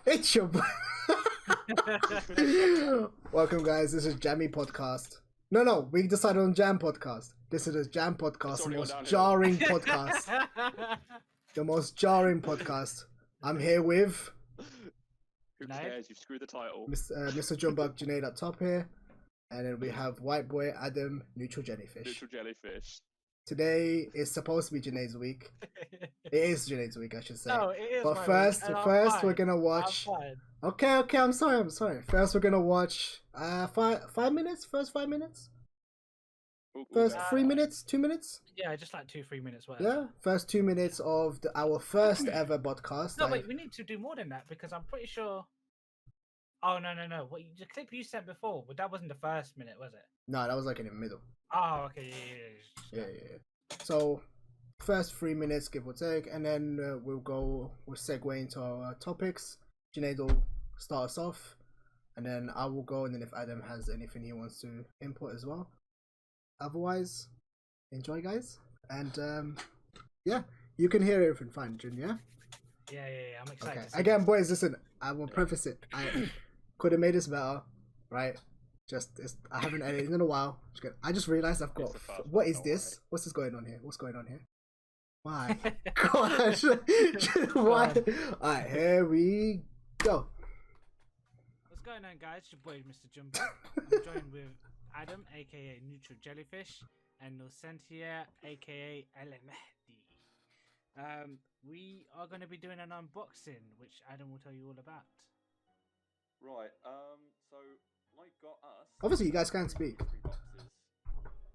It's your boy. Welcome, guys. This is Jammy Podcast. No, we decided on Jam Podcast. This is the Jam Podcast, the most jarring podcast. The most jarring podcast. I'm here with Who cares? You've screwed the title. Mr. Junebug Junaid up top here. And then we have White Boy Adam, Neutral Jellyfish. Neutral Jellyfish. Today is supposed to be Junaid's week. It is Junaid's week, I should say. No, it is. But first we're gonna watch. Okay, I'm sorry. First, we're gonna watch 5 minutes. First 5 minutes. First 3 minutes, 2 minutes. Yeah, just like 2-3 minutes. Whatever. Yeah, first 2 minutes of our first ever podcast. No, wait, we need to do more than that because I'm pretty sure. Oh no! What the clip you sent before? But that wasn't the first minute, was it? No, that was like in the middle. Oh, okay, yeah. So, first 3 minutes, give or take, and then we'll segue into our topics. Junaid will start us off, and then I will go, and then if Adam has anything he wants to input as well. Otherwise, enjoy, guys, and yeah, you can hear everything fine, Jun, yeah? Yeah, I'm excited. Okay. Again, boys, listen, I will preface it. I could have made this better, right? I haven't edited in a while. I just realized I've got. What is this? What's going on here? Why? Gosh. Why? Alright, here we go. What's going on, guys? It's your boy, Mr. Jumbo. I'm joined with Adam, aka Neutral Jellyfish, and Nocentia, aka El Mehdi. We are going to be doing an unboxing, which Adam will tell you all about. Right. So I got us. Obviously, you guys can't speak.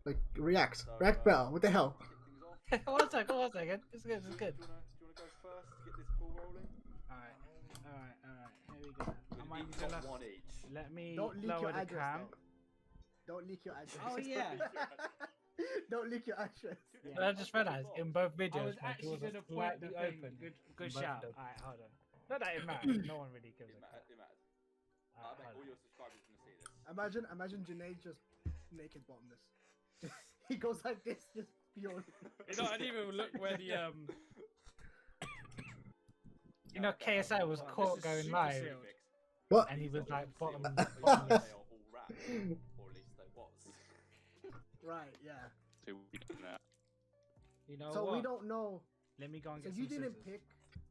Like, react better. What the hell? One second. It's good. Do you want to go first to get this ball rolling? Alright. Here we go. Each got one each. Let me Don't leak lower your the address. cam. Don't leak your address. Oh yeah. Don't leak your address. But I just realized in both videos, I was my actually doors are going to point slightly the thing. open. Good Both shout. of them. Alright, hold on. Not that it matters. No one really gives It a crap. matters. I Alright, bet hold all on. your subscribers are going to see this. Imagine Junaid just naked bottomless. He goes like this, just pure. You know, I didn't even look where the You know, KSI was caught going live, What? and he was like bottom. They are all wrapped, or at least they was. Right, yeah. So we don't know. You know So what? we don't know. Let me go and So get you some didn't scissors. pick.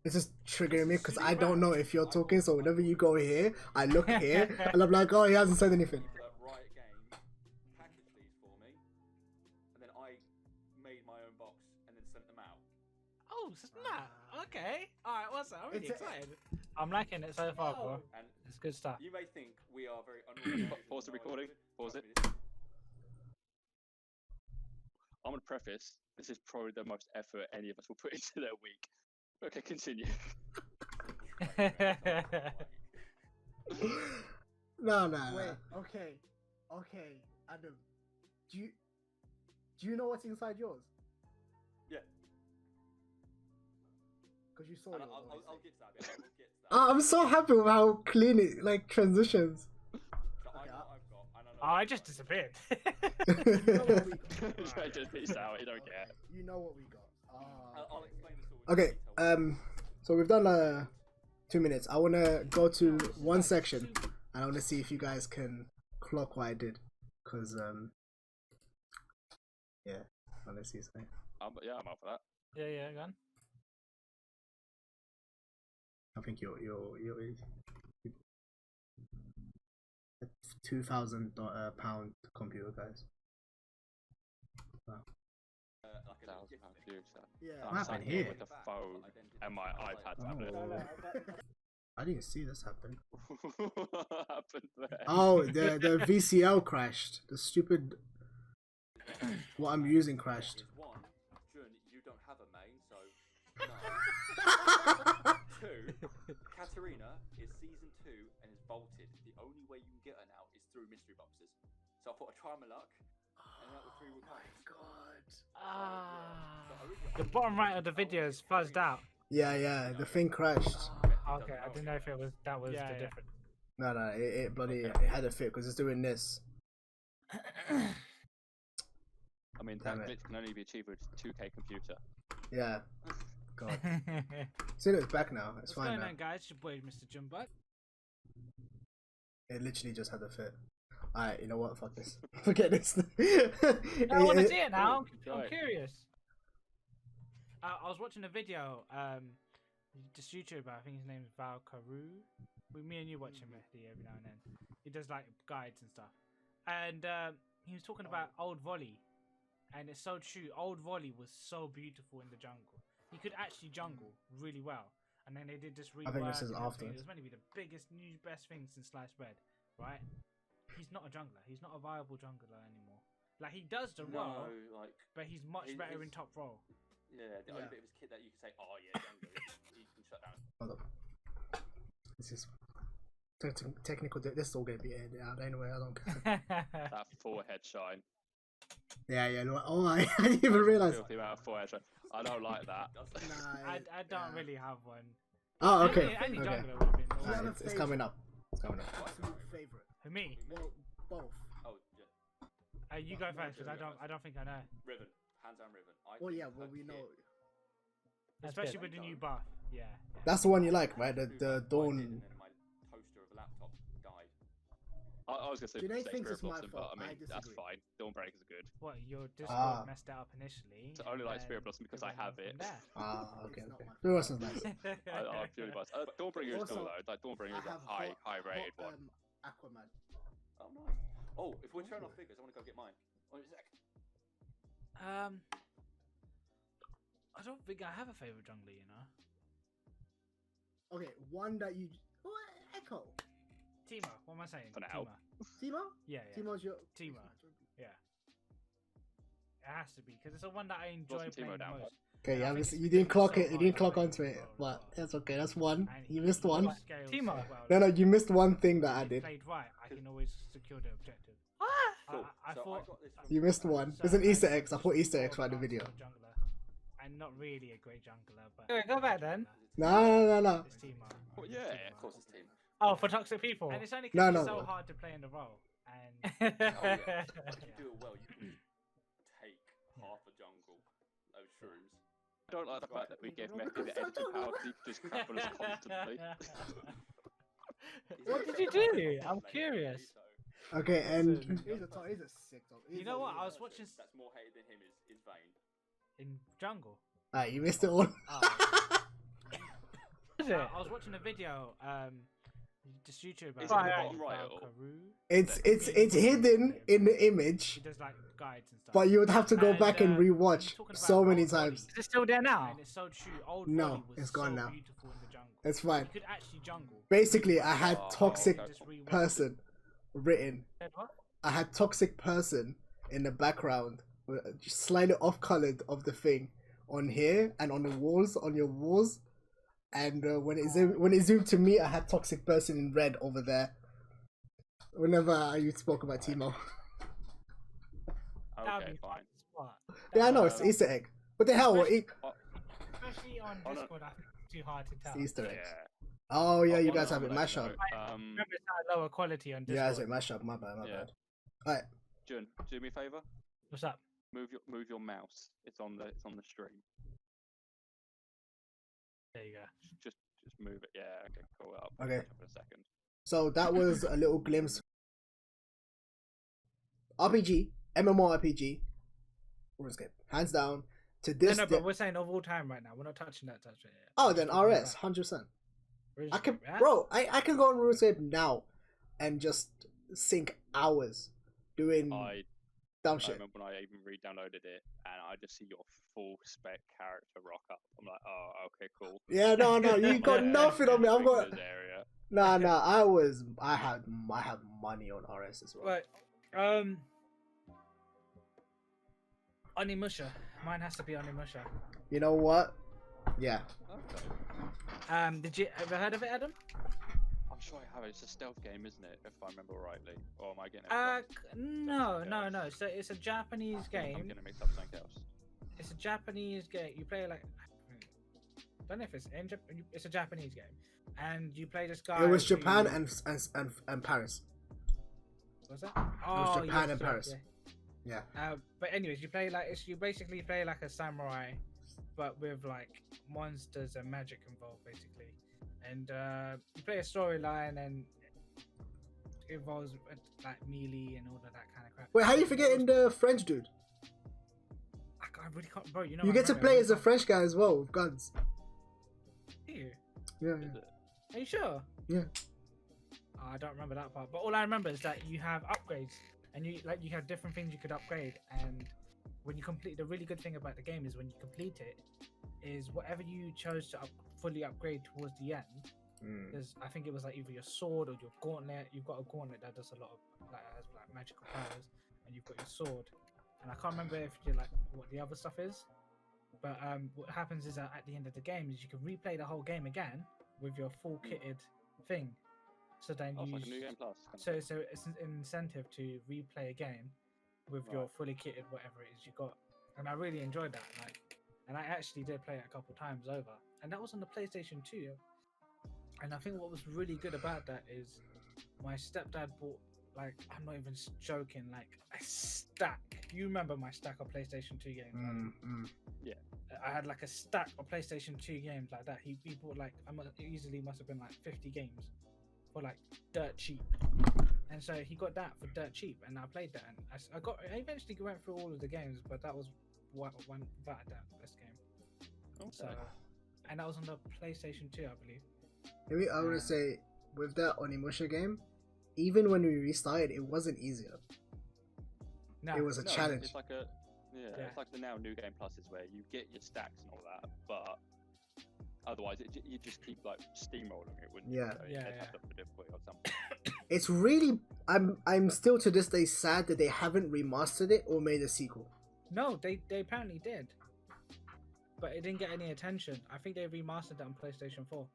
This is triggering me because I don't know if you're talking. So whenever you go here, I look here, and I'm like, oh, he hasn't said anything. People at Riot Games packaged these for me, and then I made my own box and then sent them out. Oh, snap! Okay. All right. What's that? I'm really It's a- excited. I'm liking it so far, bro. And It's good stuff. you may think we are very unreal. Pause the recording. Pause it. I'm going to preface, this is probably the most effort any of us will put into their week. Okay, continue. No. Wait. Okay. Adam, do you know what's inside yours? Yeah. Because you saw And yours. I'll obviously. get to that bit. I'll get to that. I'm so happy with how clean it like transitions. So I know what I've got, and I know Oh, I just disappeared. You know what we got. Try to peace out, you don't care. You know what we got. I'll explain this all. in Okay. detail. So we've done 2 minutes. I wanna go to one section, and I wanna see if you guys can clock what I did, cause yeah. Let's see something. Yeah, I'm up for that. yeah, go on. I think you're a £2,000 computer, guys. Wow. Like a little gift £1,000 thing. computer. Yeah. I'm What sat happened here here? with the phone and my iPad tablet. Oh. I didn't see this happen. What happened there? Oh, the VCL crashed. The stupid what I'm using crashed. Is one, Jun, you don't have a main, so no. Two, Katarina is season 2 and is bolted. The only way you can get her now is through mystery boxes. So I thought I'd try my luck, and that was 3 would come. The bottom right of the video is fuzzed out. Yeah, the thing crashed. Okay, I didn't know if that was the difference. No, it bloody it had a fit because it's doing this. I mean, Damn that it. glitch can only be achieved with a 2K computer. Yeah. God. See, it's back now. It's What's fine going now. on, guys? It's your boy, Mr. Jumbo. It literally just had a fit. Alright, you know what? Fuck this. Forget this. I want to see it now. I'm Right. curious. I was watching a video. This YouTuber, I think his name is Val Carew. Me and you watch him every now and then. He does like guides and stuff. And he was talking about Old Volley. And it's so true. Old Volley was so beautiful in the jungle. He could actually jungle really well. And then they did this rework. I think this is and after. everything. It was meant to be the biggest, new, best thing since sliced bread, right? He's not a jungler. He's not a viable jungler anymore. Like, he does the role, like, but he's much better in top role. yeah, the only bit of his kit that you can say, oh yeah, jungler, he can shut down. Hold up. This is technical. This is all gonna be edited out anyway. I don't care. That forehead shine. Yeah. No, oh, I didn't even realize. Filthy amount of forehead shine. I don't like that. Nah, I don't really have one. Oh, okay. Any Okay. jungler would have been. Alright, awesome. it's coming up. It's coming up. Absolute favorite. For me, Well, both. Oh yeah, you go first because I don't think I know. Riven, hands down Riven. Well, yeah. Well, we know. Especially with the new buff. Yeah. That's the one you like, right? The And Dawn. then my toaster of a laptop died. I was gonna say Janae thinks Spirit it's my Blossom, fault. but I mean I that's disagree. fine. Dawn Breakers are good. What, your Discord Ah. messed it up initially? So I only and like Spirit then Blossom because it I went have on it. from there. Okay. It's not Okay. my It wasn't nice. I'm purely biased. Dawnbringer is cool Also, though. Like Dawnbringer is a high rated one. Aquaman. Oh nice. Oh, if we're turning off figures, I want to go get mine. Oh, is that... I don't think I have a favorite jungler. You know, Okay, one that you. Oh, Echo. Timo. What am I saying? For now. Timo. Yeah. Timo's your. Timo. Yeah. It has to be because it's the one that I enjoy Wasn't Timo playing the down? most. Okay, I yeah, think it's you because didn't it's clock so it. You hard didn't to clock play onto the it, role as but well. that's okay. That's one. And You he missed one. scales Timo. so well. No, you missed one thing that I If did. played right, I can always secure the objective. Cool. I So thought got this from... You missed one. so There's an Easter I eggs. I put Easter eggs thought right in the video. about jungler. I'm not really a great jungler, but go back then. No. It's Timo. Well, yeah. Of course it's team. Oh, for toxic people. And it's only No, because it's no. so hard to play in the role. And Oh yeah. If you do it well, you can take half a jungle. Those shrooms. I don't like the fact that we give Mecca the editing power because he can just crap on us constantly. What did you do? I'm curious. Okay, and He's a sick dog. You know what? I was watching That's more hated than him is Vayne. in jungle. Alright, you missed it all. I was watching a video. This YouTuber. Is Val it bottom right or- Carew. It's hidden in the image, He does like guides and stuff. but you would have to go And, back and he's rewatch talking about so many Old Volley. times. Is it still there now? And it's so true. Old No, Volley was it's gone so now. beautiful in the jungle. It's fine. You could actually jungle. Basically, I had Oh, toxic okay. Just rework person written. it. What? I had toxic person in the background, just slightly off colored of the thing on here and on the walls, on your walls. And when it zoomed to me, I had toxic person in red over there. Whenever you spoke about Timo. That would Okay, be fine. spot. Yeah, I know it's Easter egg. What the hell? Especially on Oh, no. Discord, I think it's too hard to tell. It's Easter eggs. Yeah. Oh yeah, you On guys a- have it on a mashed up. Remember, it's at lower quality on Discord. Yeah, it's it mashed up. My bad. Yeah. Alright. Jun, do me a favour. What's up? Move your mouse. It's on the stream. There you go. Just move it. Yeah. Okay. Cool. I'll Okay. catch up in a second. So that was a little glimpse. RPG, MMORPG, RuneScape, hands down. To this, No, but we're saying of all time right now. We're not touching that. Yet. oh, then RS, 100%. I can, yeah? bro. I can go on RuneScape now, and just sink hours doing I dumb shit. remember when I even re-downloaded it, and I just see your full spec character rock up. I'm like, oh, okay, cool. Yeah, no, you got Yeah, nothing on me. I've got this area. nah. I have money on RS as well. Right. Onimusha. Mine has to be Onimusha. You know what? Yeah. Okay. Did you ever heard of it, Adam? I'm sure I have it. It's a stealth game, isn't it? If I remember rightly. Or am I getting it wrong? No. So it's a Japanese I'm game. gonna mix up something else. It's a Japanese game. You play like I don't know if it's in Japan. It's a Japanese game, and you play this guy. It was who- Japan and Paris. What's that? was Japan and yes, Paris. yeah. Yeah. But anyways, you play like you basically play like a samurai but with like monsters and magic involved, basically. And you play a storyline, and it involves like melee and all of that kind of crap. Wait, how you forgetting the French dude? I really can't, bro. You know, You I get to remember, I play really as a can't- French guy as well with guns. Do you? Yeah, Is it? Are you sure? yeah. Oh, I don't remember that part, but all I remember is that you have upgrades, and you have different things you could upgrade. And when you complete, the really good thing about the game is when you complete it, is whatever you chose to fully upgrade towards the end. Mm. Because I think it was like either your sword or your gauntlet. You've got a gauntlet that does a lot of has like magical powers, and you've got your sword. And I can't remember if you like what the other stuff is. But what happens is that at the end of the game is you can replay the whole game again with your full kitted thing. So then Oh, it's you like a new game plus. so it's an incentive to replay a game with your Right. fully kitted whatever it is you got. And I really enjoyed that. Like, and I actually did play it a couple times over. And that was on the PlayStation 2. And I think what was really good about that is my stepdad bought, like, I'm not even joking, like a stack. You remember my stack of PlayStation 2 games? Right? Mm. I had like a stack of PlayStation 2 games like that. He bought like, easily must have been like 50 games for like dirt cheap. And so he got that for dirt cheap, and I played that. And I eventually went through all of the games, but that was one without a doubt the best game. Okay. So, and that was on the PlayStation 2, I believe. Maybe I would say with that Onimusha game, even when we restarted, it wasn't easier. No, It was a No, challenge. It's like a Yeah. it's like the now new game pluses where you get your stacks and all that, but otherwise you just keep like steamrolling it, wouldn't Yeah. you? So Yeah, they'd yeah. have to up the difficulty or something. It's really I'm still to this day sad that they haven't remastered it or made a sequel. No, they apparently did, but it didn't get any attention. I think they remastered it on PlayStation 4,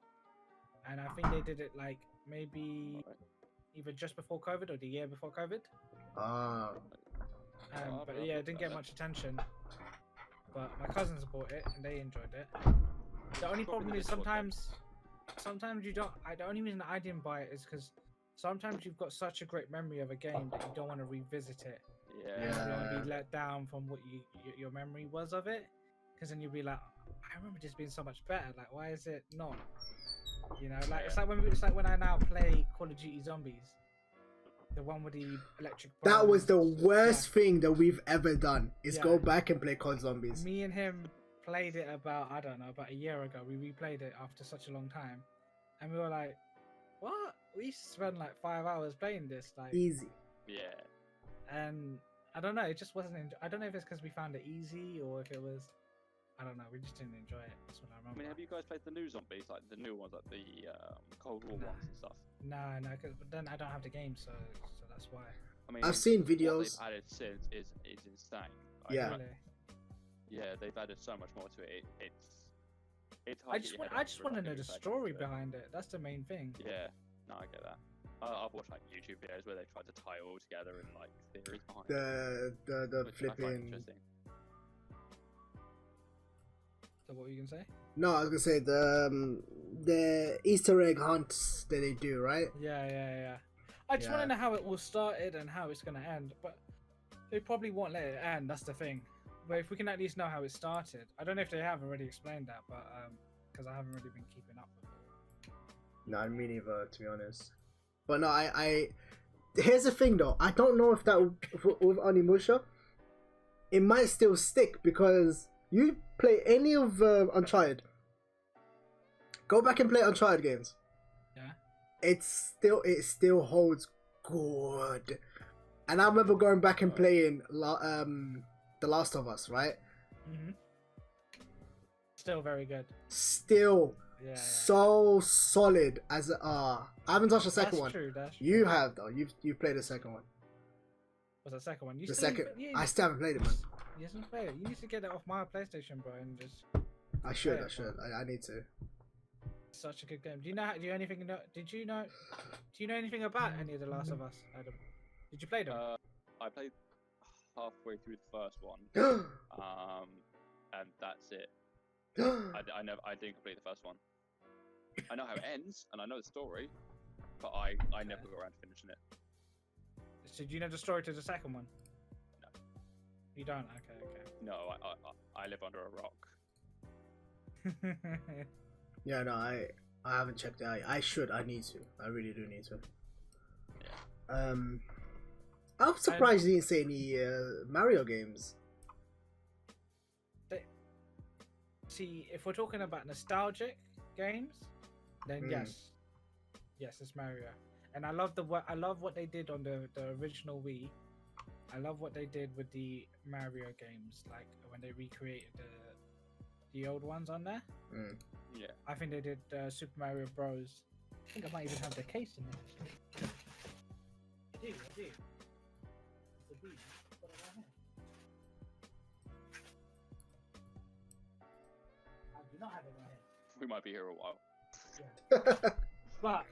and I think they did it like maybe Alright. either just before COVID or the year before COVID. Ah, I'll But have a yeah, look it didn't at get that. much attention. But my cousins bought it and they enjoyed it. The only Probably problem the is difficult game. sometimes you don't. The only reason I didn't buy it is because sometimes you've got such a great memory of a game that you don't want to revisit it. Yeah. You don't want to Yeah. be let down from what your memory was of it, because then you'll be like, I remember this being so much better. Like, why is it not? You know, like it's like when I now play Call of Duty Zombies, the one with the electric. that was the bombs. worst thing that we've ever done. Is Yeah. go back and play COD Zombies. Me and him played it about a year ago. We replayed it after such a long time, and we were like, "What? We used to spend like 5 hours playing this, like." Easy. Yeah. And I don't know. It just wasn't. I don't know if it's because we found it easy or if it was. I don't know. We just didn't enjoy it. That's what I I remember. mean, have you guys played the new zombies, like the new ones, like the Cold War Nah. ones and stuff? No, but then I don't have the game, so that's why. I mean, I've seen what videos. they've added since is insane. Like, Yeah. Really. Yeah, they've added so much more to it. It's hard I to just get want. your I head just around want to like know a the new version story of it. behind it. That's the main thing. Yeah, no, I get that. I've watched like YouTube videos where they try to tie it all together and like theories behind it, The which I find flipping. interesting. So what were you gonna say? No, I was gonna say the Easter egg hunts that they do, right? Yeah. I just want Yeah. to know how it all started and how it's gonna end, but they probably won't let it end. That's the thing. But if we can at least know how it started, I don't know if they have already explained that, but because I haven't really been keeping up with it. No, me neither, to be honest. But no, I here's the thing though. I don't know if that with Onimusha, it might still stick because you play any of Uncharted. Go back and play Uncharted games. Yeah. It still holds good. And I remember going back and playing The Last of Us, right? Mm-hmm. Still very good. Still Yeah. so solid as I haven't touched the second That's one. true. That's true. You have though. You've played the second one. What's the second one? You The still- second. you- I still haven't played it, man. You haven't played it. You need to get it off my PlayStation, bro, and just. I should. Yeah. I should. I need to. Such a good game. Do you know? Do you anything? Did you know? Do you know anything about any of the Last of Us, Adam? Did you play them? I played halfway through the first one, and that's it. I didn't complete the first one. I know how it ends, and I know the story, but I never got around to finishing it. So do you know the story to the second one? No. You don't. Okay. No, I live under a rock. Yeah, no, I haven't checked it out. I should. I need to. I really do need to. I'm surprised you didn't say any Mario games. See, if we're talking about nostalgic games, then yes, it's Mario. And I love I love what they did on the original Wii. I love what they did with the Mario games, like when they recreated the old ones on there. Yeah. I think they did Super Mario Bros. I think I might even have the case in there. I do. The beat. Got it right here. I do not have it right here. We might be here a while. But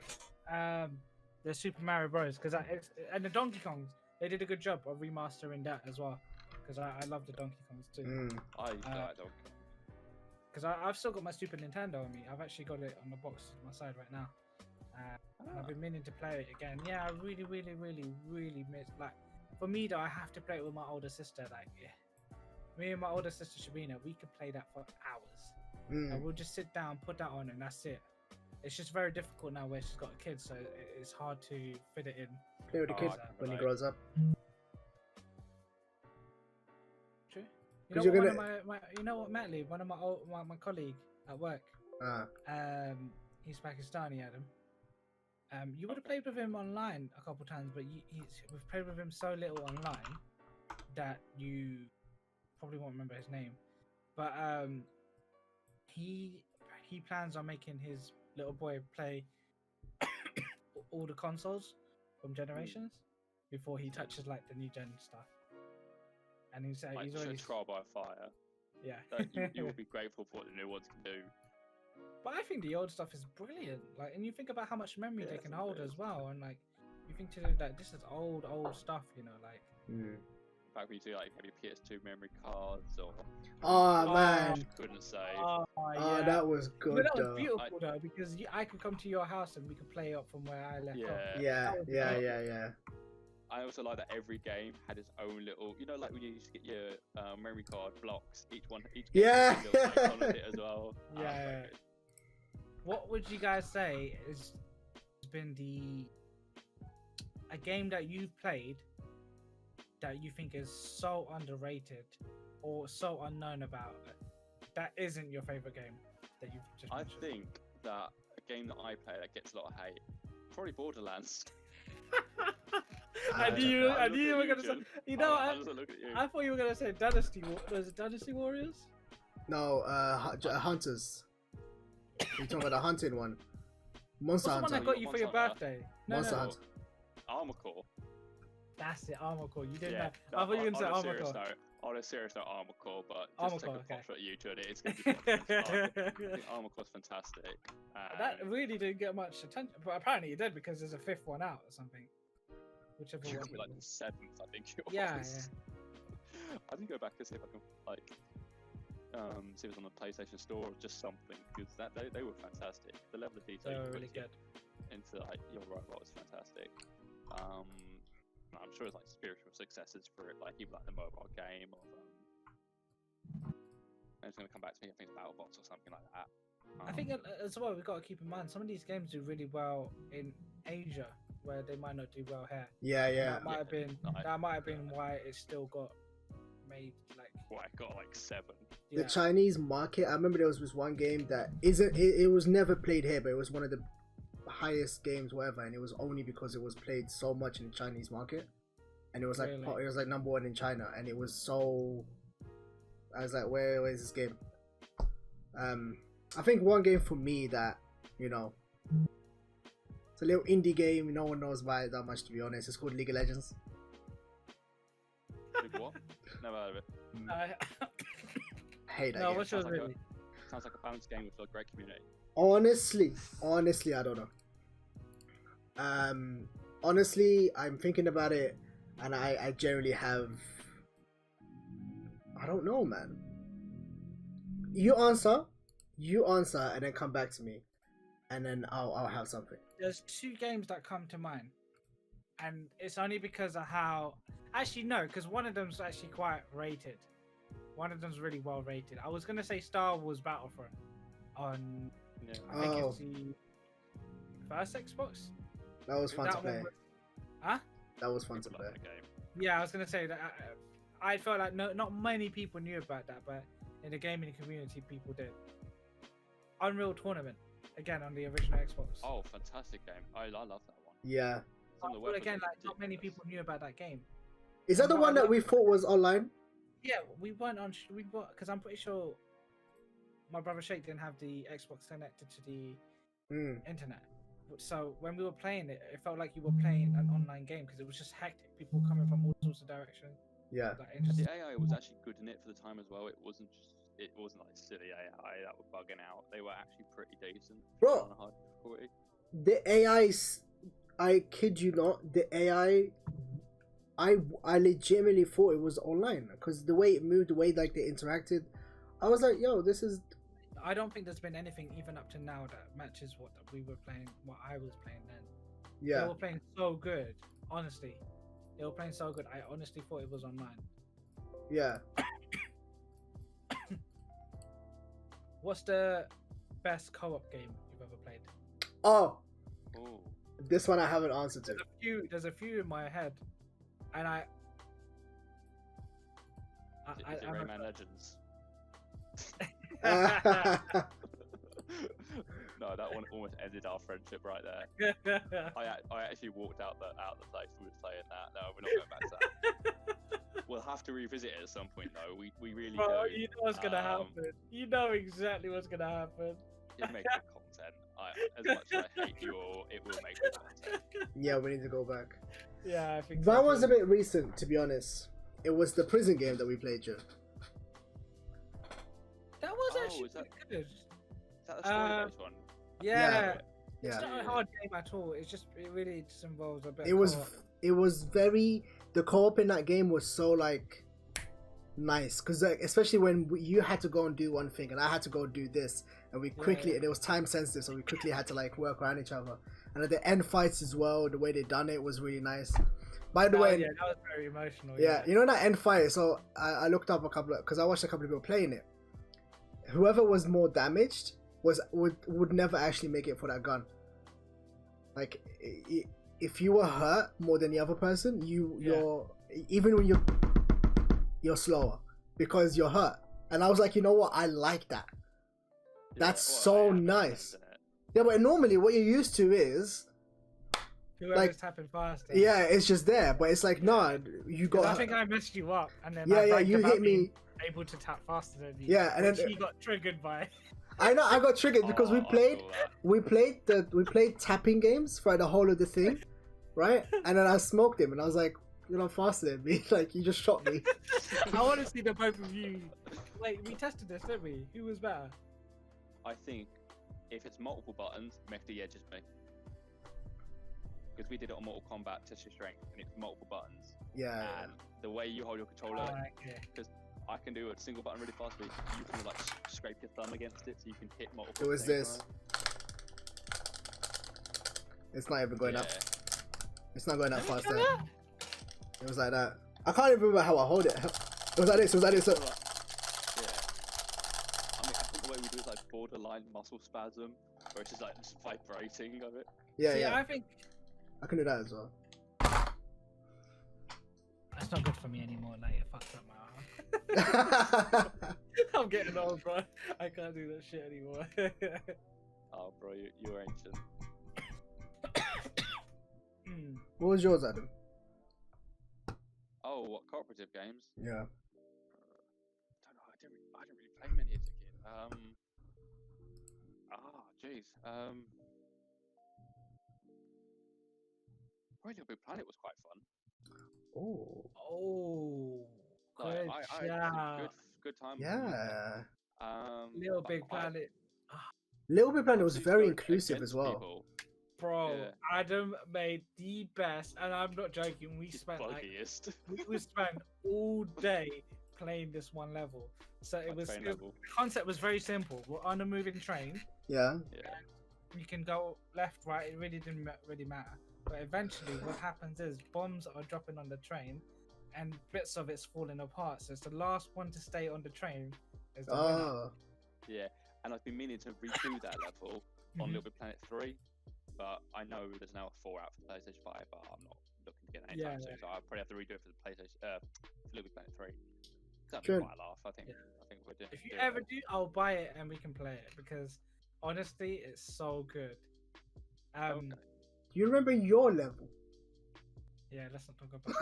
the Super Mario Bros. And the Donkey Kongs, they did a good job of remastering that as well. Because I love the Donkey Kongs too. I used to like Donkey. Because I've still got my Super Nintendo on me. I've actually got it on the box on my side right now. And I've been meaning to play it again. Yeah, I really miss. Like, for me though, I have to play it with my older sister. Like, me and my older sister Shabina, we could play that for hours. And we'll just sit down, put that on, and that's it. It's just very difficult now where she's got a kid, so it's hard to fit it in. Play with the kid when he grows up. True. You know what, Matt Lee, one of my colleague at work. He's Pakistani, Adam. You would have played with him online a couple times, but we've played with him so little online that you probably won't remember his name. But he plans on making his little boy play all the consoles from Generations before he touches like the new gen stuff. And he's already trial by fire. Yeah, you will be grateful for what the new ones can do. But I think the old stuff is brilliant. Like, and you think about how much memory they can hold as well, and like you think to that this is old stuff, you know, like. In fact, when you do like maybe PS2 memory cards or. Oh man! Couldn't say. Oh, yeah. That was good. But that was beautiful though, because I could come to your house and we could play up from where I left off. Yeah. I also like that every game had its own little, you know, like when you used to get your memory card blocks, each game had a little icon on it as well. Yeah. What would you guys say has been a game that you've played that you think is so underrated or so unknown about that isn't your favorite game that you've just mentioned? I think that a game that I play that gets a lot of hate, probably Borderlands. I knew you were gonna say. You know, I thought you were gonna say Dynasty. Was it Dynasty Warriors? No, Hunters. You're talking about the hunting one. Monster Hunter. What's the one I got you for your birthday? Monster Hunter. Armor Core. That's it, Armor Core. You didn't know. I thought you were gonna say Armor Core. On a serious note, Armor Core, but just Armor take a pot okay. at you to it. It's gonna be fun. I think Armor Core's fantastic. That really didn't get much attention, but apparently it did because there's a 5th one out or something. Whichever It one. could be like the 7th, I think it was. Yeah. I need to go back and see if I can see if it's on the PlayStation Store or just something, because they were fantastic. The level of detail They were really good. into like your robot was fantastic. I'm sure it's like spiritual successors for it, like even like the mobile game of and it's gonna come back to me. I think it's BattleBots or something like that. I think as well we've got to keep in mind some of these games do really well in Asia where they might not do well here. Yeah. That might have been why it still got made like. Well, I got like 7. The Chinese market. I remember there was this one game that it was never played here, but it was one of the highest games, whatever, and it was only because it was played so much in the Chinese market, and it was like Really? it was like number 1 in China, and it was so. I was like, where is this game? I think one game for me that, you know, it's a little indie game. No one knows about it that much, to be honest. It's called League of Legends. What? Never heard of it. I hate that No, game. what's yours Sounds like really? Sounds like a balanced game with a great community. Honestly, I don't know. Honestly, I'm thinking about it, and I generally have. I don't know, man. You answer, and then come back to me, and then I'll have something. There's 2 games that come to mind, and it's only because of how. Actually, no, because one of them's actually quite rated. One of them's really well rated. I was gonna say Star Wars Battlefront, on. Yeah. I think Oh. it's the first Xbox. That was fun to That one play. was- Huh? That was fun to People play. love that game. Yeah, I was gonna say that. I felt like not many people knew about that, but in the gaming community, people did. Unreal Tournament, again on the original Xbox. Oh, fantastic game! I love that one. Yeah. Some of the Well, weapons again, are like not many ridiculous. people knew about that game. Is that the But I one that love we it. thought was online? Yeah, we weren't on. We were because I'm pretty sure my brother Shake didn't have the Xbox connected to the Mm. internet. So when we were playing it, it felt like you were playing an online game because it was just hectic. People coming from all sorts of directions. Yeah. Like, it just, The AI was actually good in it for the time as well. It wasn't like silly AI that were bugging out. They were actually pretty decent. Bro. On a high difficulty. The AI's, I kid you not, the AI, I legitimately thought it was online because the way it moved, the way like they interacted, I was like, yo, this is. I don't think there's been anything even up to now that matches what we were playing, what I was playing then. They Yeah. were playing so good, honestly. They were playing so good. I honestly thought it was online. Yeah. What's the best co-op game you've ever played? Oh, Oh, this one I haven't answered to. There's a few in my head, and is it I'm Rayman Legends? No, that one almost ended our friendship right there. I actually walked out the place we were playing that. No, we're not going back to that. We'll have to revisit it at some point though. We really Bro, do. you know what's gonna happen. You know exactly what's gonna happen. It makes good content. As much as I hate you all, it will make good content. Yeah, we need to go back. Yeah, I think That so was too. a bit recent, to be honest. It was the prison game that we played, Joe. That was Oh, actually is that- good. Is that the story-based one? Yeah. It's Yeah. not a hard game at all. It's just it really just involves a bit. It of was. co-op. It was very. The co-op in that game was so like nice because especially when you had to go and do one thing and I had to go do this and we quickly and it was time sensitive so we quickly had to like work around each other and at the end fights as well the way they done it was really nice. By the Oh, way, yeah, that was very emotional. yeah, you know that end fight. So I looked up a couple of because I watched a couple of people playing it. Whoever was more damaged would never actually make it for that gun. Like if you were hurt more than the other person, you're even when you're slower because you're hurt. And I was like, you know what? I like that. That's so nice. Yeah, but normally what you're used to is Whoever's like tapping faster. yeah, it's just there. But it's like no, you 'Cause got. I think I messed you up, and then Yeah, I yeah, bragged you about hit me. being able to tap faster than you. Yeah, and which then he got triggered by. I know I got triggered because Oh, we played tapping games for the whole of the thing, right? And then I smoked him, and I was like, "You're not faster than me. Like you just shot me." I want to see the both of you. Wait, we tested this, didn't we? Who was better? I think if it's multiple buttons, Mehdi edges me. Because we did it on Mortal Kombat Test Your Strength, and it's multiple buttons. Yeah. And the way you hold your controller, Okay. I can do a single button really fast, but you can like scrape your thumb against it, so you can hit multiple. It was at the same this. time. It's not even going up. Yeah. It's not going that Did we fast. try There. that? It was like that. I can't even remember how I hold it. It was like this. It was like this. So, like, yeah. I mean, I think the way we do is like borderline muscle spasm, where it's just like just vibrating of it. Yeah, See, yeah. I think I can do that as well. that's not good for me anymore. Like it fucks up my arm. I'm getting old, bro. I can't do that shit anymore. Oh, bro, you're ancient. What was yours, Adam? Oh, what cooperative games? Yeah. Don't know. I didn't really play many as a kid. Jeez. Probably Little Big Planet was quite fun. Oh. Oh, Like, good I had job. a good time. with it. Yeah. Little but Big Planet. Little Big Planet was obviously very going inclusive against as well. people, Bro, Yeah. Adam made the best, and I'm not joking. We it's spent like buggiest. we spent all day playing this one level. So it Like was train the level. concept was very simple. We're on a moving train. Yeah. Yeah. You can go left, right. It really didn't really matter. But eventually, what happens is bombs are dropping on the train, and bits of it's falling apart. So it's the last one to stay on the train is the winner. Oh. Yeah. and I've been meaning to redo that level on Mhm. Little Big Planet 3, but I know there's now a 4 out for the PlayStation 5, but I'm not looking to get it anytime Yeah, soon, so I'll probably have to redo it for the PlayStation, for Little Big Planet 3. That'd Sure. be quite a laugh. I think we're doing. If you ever do, I'll buy it and we can play it because honestly, it's so good. Okay. Do you remember your level? Yeah, let's not talk about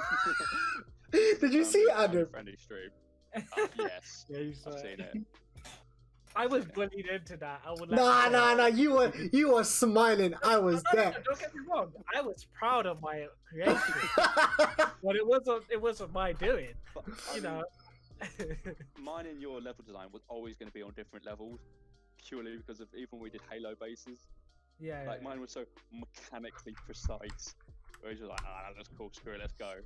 Did you see it, Adam? Friendly stream. it. Yes, Yeah, you saw I've it. seen it. I was bullied into that. I would. Nah. You were smiling. I was there. Don't get me wrong. I was proud of my creation, but it wasn't my doing. But, You know. mine and your level design was always going to be on different levels, purely because of even when we did Halo bases. Yeah. Like mine was so mechanically precise. Whereas you're like, that's cool. Screw it, let's go.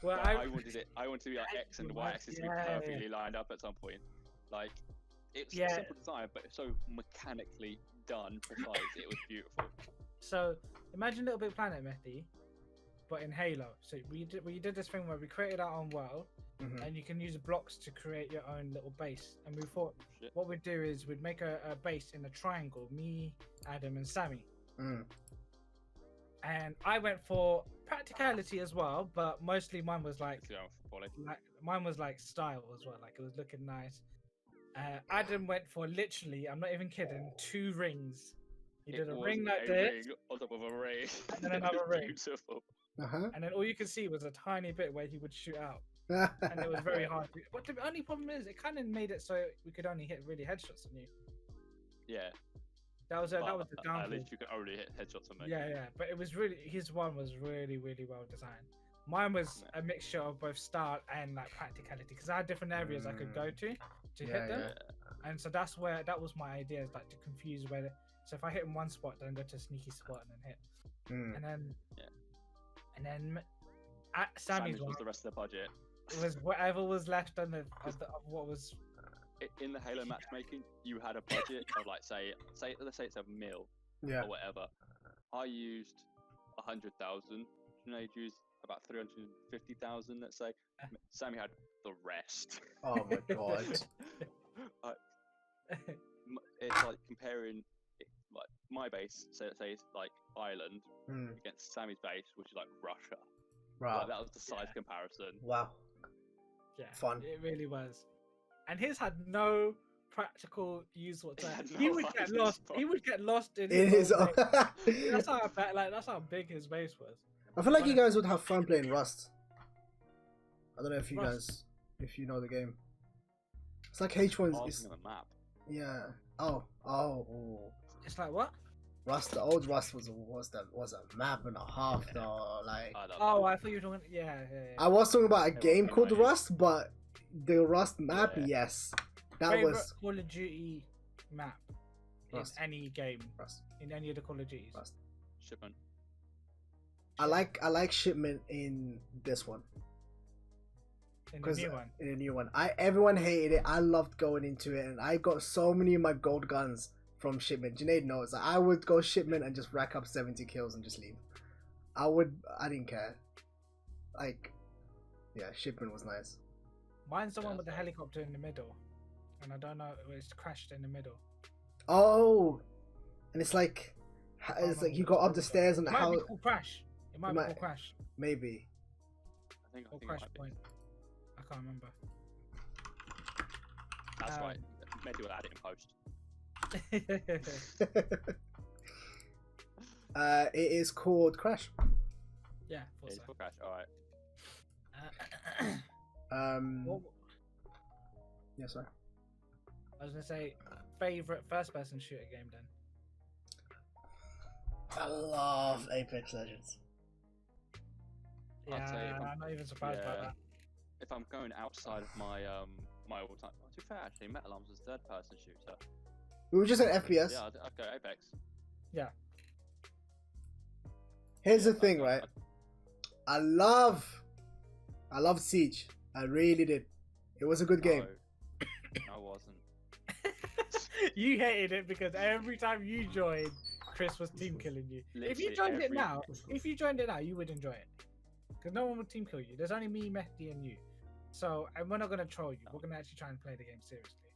Well, But I wanted it. I wanted to be like X and Y axis to be Yeah. perfectly lined up at some point. Like it's Yeah. a simple design, but it's so mechanically done, precise. It was beautiful. So imagine Little Big Planet, Mehdi, but in Halo. So we did this thing where we created our own world, Mhm. and you can use blocks to create your own little base. And we thought Shit. what we'd do is we'd make a base in a triangle. Me, Adam, and Sammy. Mm. And I went for practicality as well, but mostly mine was like Let's go for quality. style as well. Like it was looking nice. Adam went for literally, I'm not even kidding, 2 rings. He did a was ring like a this, ring on top of a ring. and then It another was ring. Beautiful. Uh-huh. and then all you could see was a tiny bit where he would shoot out, and it was very hard. But the only problem is, it kind of made it so we could only hit really headshots on you. Yeah. That was the At downfall. least you could only hit headshots on me. Yeah. But it was really, his one was really well designed. Mine was a mixture of both style and like practicality, because I had different areas I could go to hit them. Yeah. And so that was my idea, is like to confuse where. So if I hit in one spot, then go to a sneaky spot and then hit, Mm. and then at Sammy's one was the rest of the budget. was whatever was left of what was. In the Halo matchmaking, you had a budget of like let's say it's $1 million Yeah. or whatever. I used 100,000. Sinead used about 350,000. Let's say. Sammy had the rest. Oh my god. It's like comparing like my base, so let's say it's like Ireland Mm. against Sammy's base, which is like Russia. Wow. Like, that was the size comparison. Wow. Yeah, Fun. It really was, and his had no practical use whatsoever. had He no would get hiding lost. spot. He would get lost in In his own own. base. That's how big his base was. I feel like you guys would have fun playing Rust. I don't know if you Rust. guys, if you know the game. It's like H1's. Passing It's, on the map. yeah. Oh. It's like what? Rust. The old Rust was a map and a half though. Like I love Oh, that. I thought you were talking. Yeah. I was talking about a Yeah, game well, called nice. Rust, but the Rust map, Yeah. yes, that Favorite was Call of Duty map Rust. in any game, Rust. in any of the Call of Duties. Rust. Shipment. I like shipment in this one. In the new one. In the new one, everyone hated it. I loved going into it, and I got so many of my gold guns from shipment. Junaid knows. Like, I would go shipment and just rack up 70 kills and just leave. I didn't care. Like, yeah, shipment was nice. Mine's the one Yeah, with the so- helicopter in the middle, and I don't know, it's crashed in the middle. Oh, and it's like Oh, it's no, like you go up the stairs and It might how be called Crash. It might be might- called Crash maybe. I think or it Crash might be. Point. I can't remember. That's Um, right. Maybe we'll add it in post. It is called Crash. Yeah, thought It's so. for Crash. All right. What- Yeah, sorry. I was gonna say favorite first-person shooter game then. I love Apex Legends. I'd say Yeah, if I'm not even surprised by yeah. that. If I'm going outside of my my all time, to be fair, actually, Metal Arms is third person shooter. We were just at FPS. Yeah, I'd go Apex. Here's the Yeah, thing, I'd- right? I'd- I loved Siege. I really did. It was a good game. No, I wasn't. You hated it because every time you joined, Chris was team killing you. If you Literally joined it every- now, you would enjoy it. Because no one would team kill you. There's only me, Mehdi, and you. So, and we're not gonna troll you. We're gonna actually try and play the game seriously.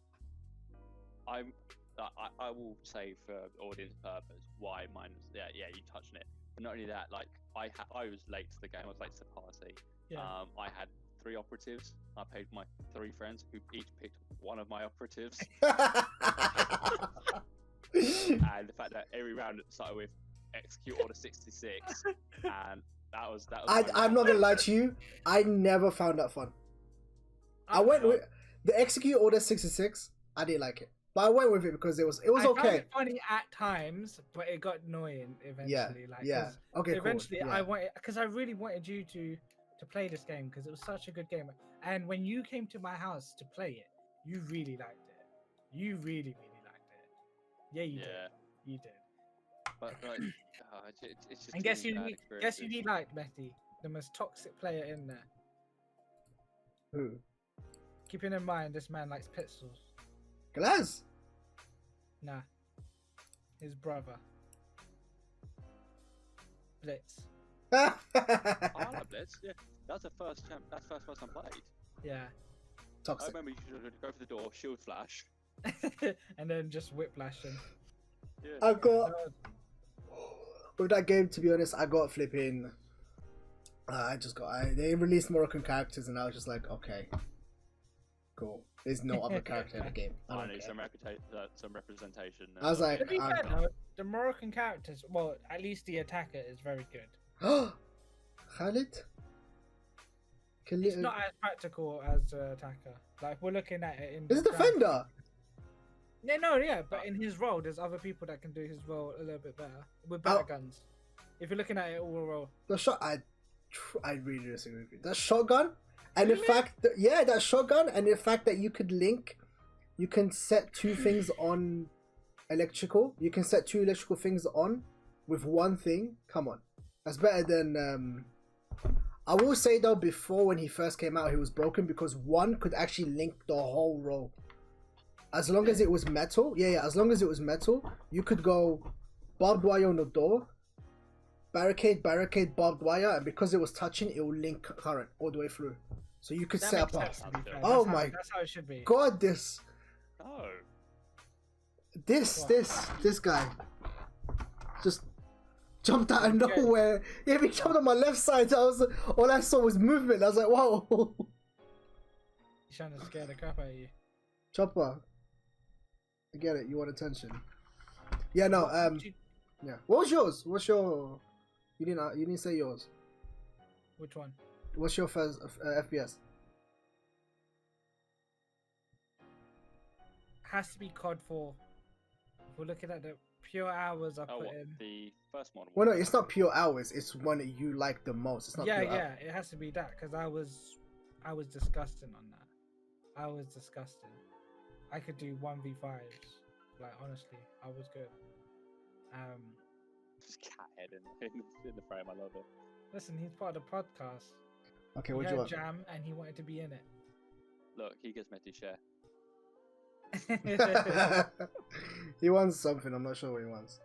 I will say for audience purpose why mine was yeah you touched on it. But not only that, like I was late to the game. I was late to the party. Yeah. I had 3 operatives. I paid my 3 friends who each picked one of my operatives. And the fact that every round started with execute order 66, and that was. I'm not gonna lie to you. I never found that fun. I went with the execute order 66. I didn't like it, but I went with it because it was I found okay. it funny at times, but it got annoying eventually. Yeah. 'Cause Okay. eventually, Cool. Yeah. I wanted because I really wanted you to play this game because it was such a good game. And when you came to my house to play it, you really liked it. You really, really liked it. Yeah, you did. You did. But like, it's just. And guess who you liked, Betty? The most toxic player in there. Who? Keeping in mind, this man likes pistols. Glass. Nah. His brother. Blitz. I like Blitz. Yeah, that's the first champ. That's the first person I played. Yeah. I Toxic. remember you should go for the door, shield flash. And then just whiplash him. Yeah. I got with that game. To be honest, I got flipping. They released Moroccan characters, and I was just like, okay, cool. There's no other character in the game. I need some representation. I was like, To be fair, though, the Moroccan characters, well, at least the attacker is very good. Khalid. It's not as practical as attacker. Like we're looking at it in. It's a defender. Yeah, but in his role, there's other people that can do his role a little bit better with better guns. If you're looking at it overall, The shot, I really disagree with you. That shotgun, and the fact that that shotgun, and the fact that you can set 2 things on electrical. You can set 2 electrical things on with 1 thing. Come on, that's better than. I will say though, before when he first came out, he was broken because 1 could actually link the whole row. As long as it was metal, as long as it was metal, you could go barbed wire on the door, barricade, barbed wire, and because it was touching, it will link current all the way through. So you could set up. That's how it should be. God, this guy just jumped out of nowhere. Yeah, he jumped on my left side. All I saw was movement. I was like, wow. He's trying to scare the crap out of you. Chopper. I get it. You want attention. Yeah, no. Yeah. What was yours? What's your? You didn't say yours. Which one? What's your first FPS? Has to be COD 4. If we're looking at the pure hours I put in. The first one? Well, no, it's not pure hours. It's one that you like the most. It's not. Yeah, pure hours. it has to be that because I was disgusting on that. I was disgusting. I could do 1v5s. Like honestly, I was good. Just cat head in the frame. I love it. Listen, he's part of the podcast. Okay, He what do you want? J.A.M and he wanted to be in Look, he gets Mehdi share. it. He wants something. I'm not sure what he wants.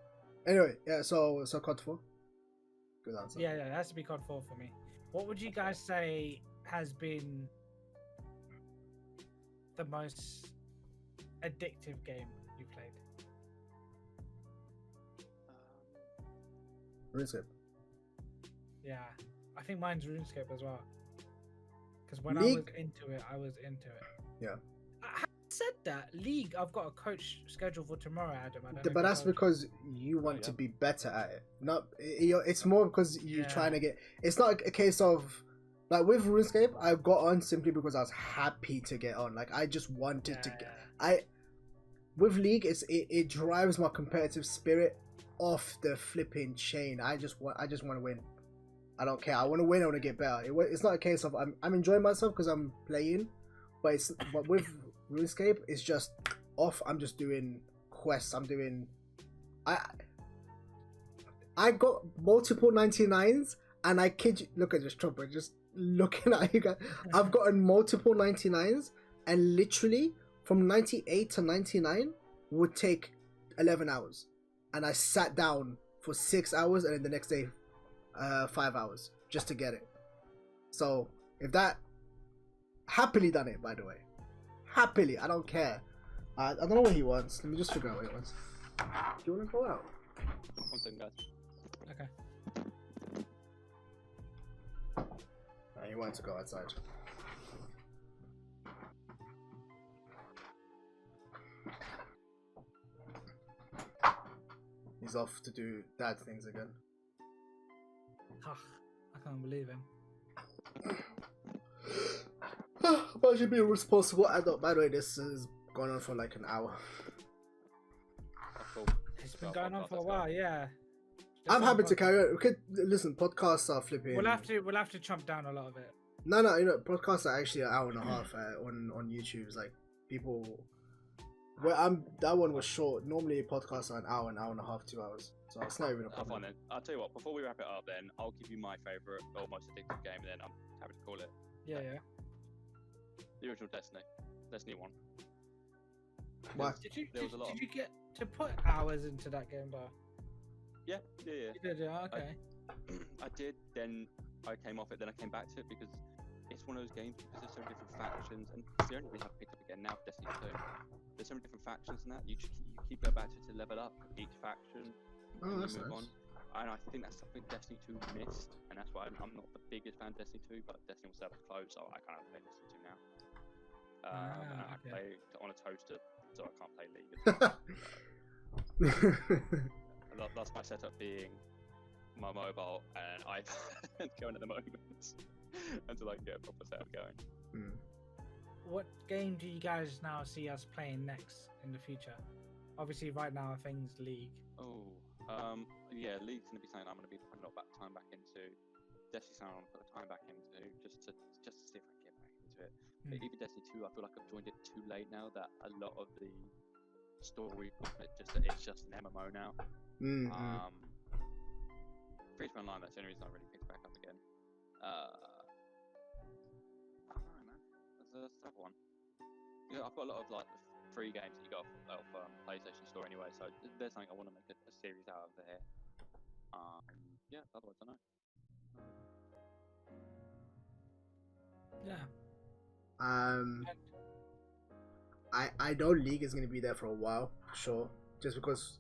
Anyway, yeah. So COD 4. Good answer. Yeah, it has to be COD 4 for me. What would you guys say has been the most addictive game you played? RuneScape. Yeah, I think mine's RuneScape as well. Because when League? I was into it. Yeah. Having said that, League, I've got a coach scheduled for tomorrow, Adam. I don't know But if that's you told because you want to yeah. be better at it. Not, it's more because you're Yeah. trying to get. It's not a case of like with RuneScape. I got on simply because I was happy to get on. Like I just wanted to get. With League, it drives my competitive spirit off the flipping chain. I just want to win. I don't care. I want to win. I want to get better. It's not a case of I'm enjoying myself because I'm playing, but with RuneScape, it's just off. I'm just doing quests. I got multiple 99s, and I kid you. Look at this chopper. Just looking at you guys. I've gotten multiple 99s, and literally from 98 to 99 would take 11 hours, and I sat down for 6 hours, and then the next day 5 hours just to get it. So if that, happily done it, by the way, happily, I don't care. I don't know what he wants. Let me just figure out what he wants. Do you want to go out? 1 second, guys. Okay. He wants to go outside. He's off to do dad things again. I can't believe him. But should be a responsible adult. By the way, this is going on for like an hour. Oh, cool. It's been going on for a while, yeah. I'm happy to carry on. We could listen. Podcasts are flipping. We'll have to chomp down a lot of it. No, you know, podcasts are actually an hour and a half on YouTube. It's like people. Well, that one was short. Normally, podcasts are an hour and a half, 2 hours. So it's not even a problem. Fine then. I'll tell you what. Before we wrap it up, then I'll give you my favourite or most addictive game, and then I'm happy to call it Yeah, yeah. the original Destiny, Destiny 1. Why? Did There was a lot you get to put hours into that game, though? Yeah. You did, yeah. Okay. I did. Then I came off it. Then I came back to it because it's one of those games because there's so many different factions, and it's the only reason I've picked up again now for Destiny 2. There's so many different factions and that you keep going back to it to level up each faction. Oh, and that's you move nice. on. And I think that's something Destiny 2 missed, and that's why I'm not the biggest fan of Destiny 2, but Destiny was to close, so I can't play Destiny 2 now. And I okay. play on a toaster, so I can't play League. That's my setup being my mobile and iPad going at the moment until I can get a proper setup going. What game do you guys now see us playing next in the future? Obviously, right now, things League. Oh, yeah, League's gonna be something I'm gonna be putting a lot of time back into. Destiny something I'm gonna put the time back into just to see if I can get back into it. But even Destiny 2, I feel like I've joined it too late now. That a lot of the story it's just an MMO now. Free to play online. That's the only reason I really picked it back up again. I don't know, man. There's a tough one. You know, I've got a lot of like free games that you got off PlayStation Store anyway, so there's something I want to make a series out of there. Yeah, otherwise I don't know. Yeah. I know League is gonna be there for a while, for sure. Just because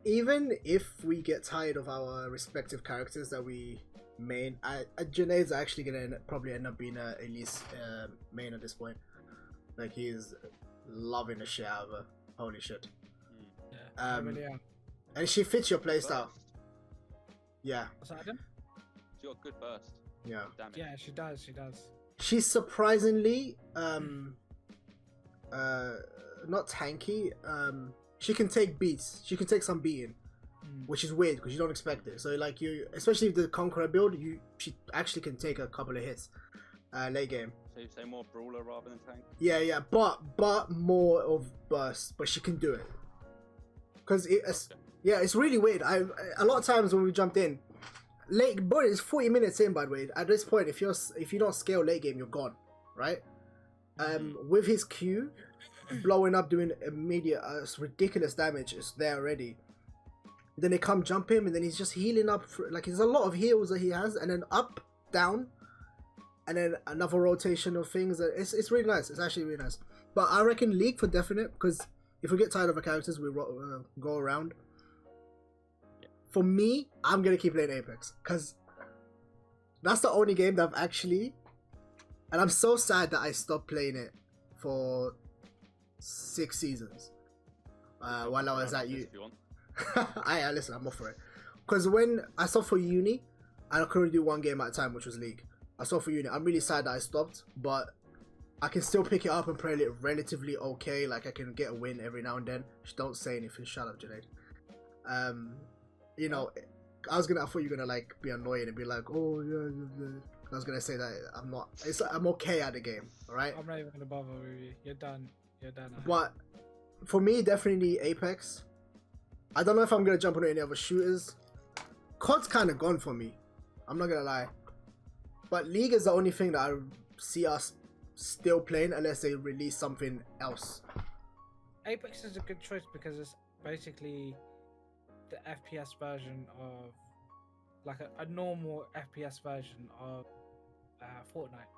even if we get tired of our respective characters that we main, Junaid's actually gonna probably end up being a Elise main at this point. Like he's loving the shit out of her. Holy shit. Yeah. I really am. And she fits your playstyle. Yeah. What's that, Adam? She got good burst. Yeah. Damage. Yeah, she does. She does. She's surprisingly not tanky. She can take beats. She can take some beating, which is weird because you don't expect it. So like you, especially with the Conqueror build, she actually can take a couple of hits late game. So you say more brawler rather than tank? Yeah, but more of burst. But she can do it because it's really weird. A lot of times when we jumped in late, but it's 40 minutes in. By the way, at this point, if you don't scale late game, you're gone, right? With his Q blowing up, doing immediate ridiculous damage is there already. Then they come jump him, and then he's just healing up. Like there's a lot of heals that he has, and then up, down, and then another rotation of things. It's really nice. It's actually really nice. But I reckon League for definite, because if we get tired of our characters, we go around. For me, I'm gonna keep playing Apex because that's the only game that I've actually, and I'm so sad that I stopped playing it for 6 seasons while I was at uni. Listen, I'm off for it. Because when I stopped for uni, I could only do one game at a time, which was League. I stopped for uni. I'm really sad that I stopped, but I can still pick it up and play it relatively okay. Like I can get a win every now and then. Just don't say anything. Shut up, Junaid. You know, I thought you were gonna like be annoyed and be like, oh yeah. I was gonna say that I'm not. I'm okay at the game. All right. I'm not even gonna bother with you. You're done. You're done. But for me, definitely Apex. I don't know if I'm gonna jump on any other shooters. COD's kind of gone for me. I'm not gonna lie. But League is the only thing that I see us still playing unless they release something else. Apex is a good choice because it's basically the FPS version of, like a normal FPS version of Fortnite.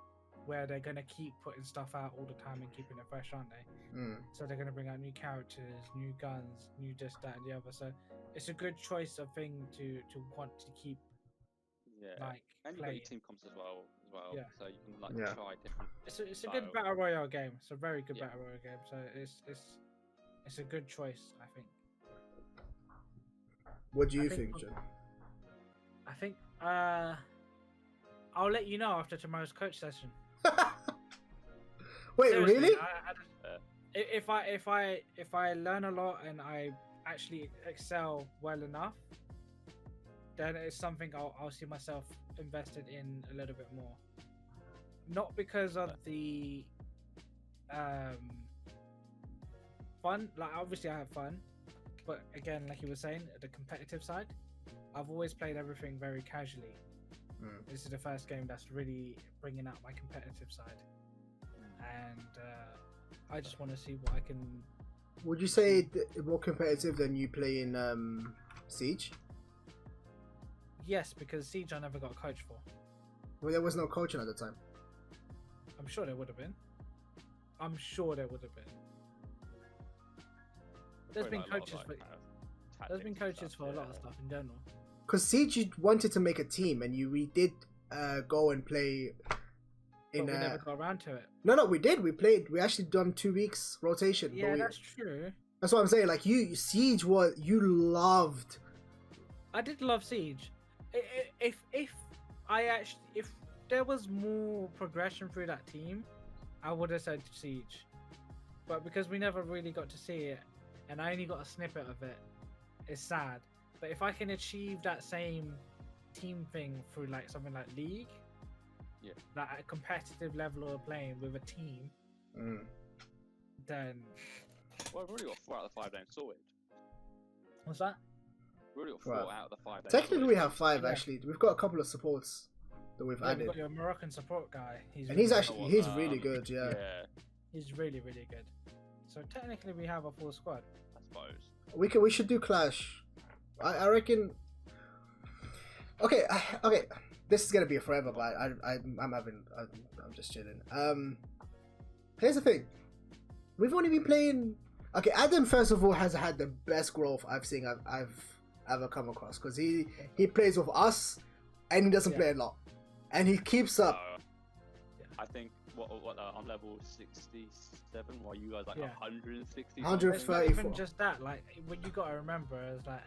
where they're gonna keep putting stuff out all the time and keeping it fresh, aren't they? Mm. So they're gonna bring out new characters, new guns, new this, that, and the other. So it's a good choice of thing to want to keep Yeah. like And you've got playing. your team comps as well. Yeah. So you can like Yeah. try different. It's a good battle royale game. It's a very good Yeah. battle royale game. So it's a good choice, I think. What do you I think- think, Jen? I think I'll let you know after tomorrow's coach session. Wait, Seriously, really? If I learn a lot and I actually excel well enough, then it's something I'll see myself invested in a little bit more. Not because of the fun, like obviously I have fun, but again, like you were saying, the competitive side, I've always played everything very casually. Mm. This is the first game that's really bringing out my competitive side, and I just want to see what I can. Would you say more competitive than you play in Siege? Yes, because Siege I never got a coach for. Well, there was no coaching at the time. I'm sure there would have been. I'm sure there would have been. There's been coaches for. There's been coaches for a lot of stuff in general. Because Siege, you wanted to make a team, and we did go and play. But we never got around to it. No, we did. We played. We actually done 2 weeks rotation. Yeah, that's true. That's what I'm saying. Like Siege was you loved. I did love Siege. If there was more progression through that team, I would have said Siege. But because we never really got to see it, and I only got a snippet of it, it's sad. But if I can achieve that same team thing through like something like League, like at a competitive level of playing with a team, then Well, we've already got 4 out of the 5 names sorted. what's that? We've already got 4 out of the 5 names Technically, sorted. we have 5 Yeah. actually. We've got a couple of supports that we've Yeah, we've added, got your Moroccan support guy. and really he's good. actually he's really good. Yeah. He's really good. So technically, we have a full squad. I suppose. We should do Clash. I reckon. Okay. This is gonna be a forever, but I'm just chilling. Here's the thing. We've only been playing. Okay, Adam first of all has had the best growth I've seen. I've ever come across because he plays with us, and he doesn't play a lot, and he keeps up. I think what on level 67, while you guys like 160. 100. It's not 34. even just that. Like what you got to remember is like,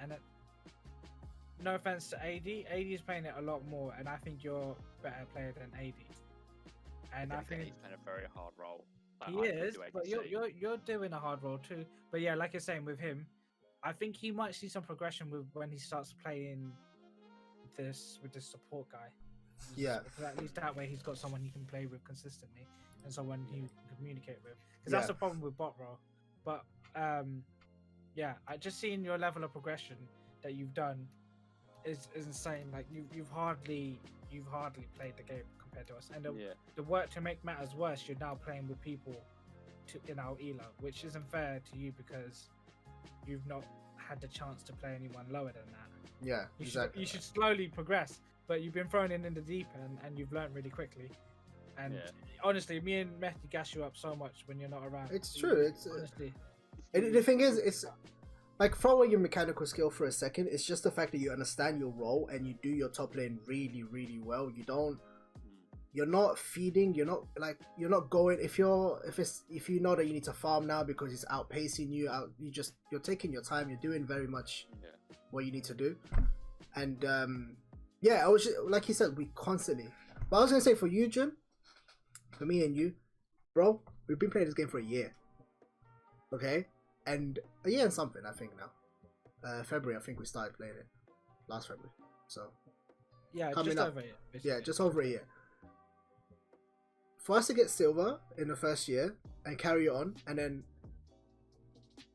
no offense to AD is playing it a lot more, and I think you're a better player than AD. And I think he's playing a very hard role. Like, he I could is, do but ADC. you're doing a hard role too. But yeah, like you're saying with him, I think he might see some progression with when he starts playing with this support guy. Yeah. Because at least that way he's got someone he can play with consistently and someone he can communicate with. Because that's the problem with bot role. But yeah, I just seeing your level of progression that you've done is insane. Like you've hardly played the game compared to us, and the work to make matters worse, you're now playing with people in our elo, which isn't fair to you because you've not had the chance to play anyone lower than that. Yeah, exactly. You should slowly progress, but you've been thrown in the deep end and you've learned really quickly. And honestly, me and Mehdi gas you up so much when you're not around. It's true. It's honestly. The thing is, it's like throw away your mechanical skill for a second. It's just the fact that you understand your role and you do your top lane really, really well. You're not feeding. You're not going. If you know that you need to farm now because it's outpacing you, you're taking your time. You're doing very much what you need to do. And I was just, like you said, we constantly. But I was gonna say for you, Jim, for me and you, bro, we've been playing this game for a year. Okay, and a year and something, I think now. February, I think we started playing it. Last February. So yeah, coming just up. over a year. Basically. Yeah, just over a year. For us to get silver in the first year and carry on, and then,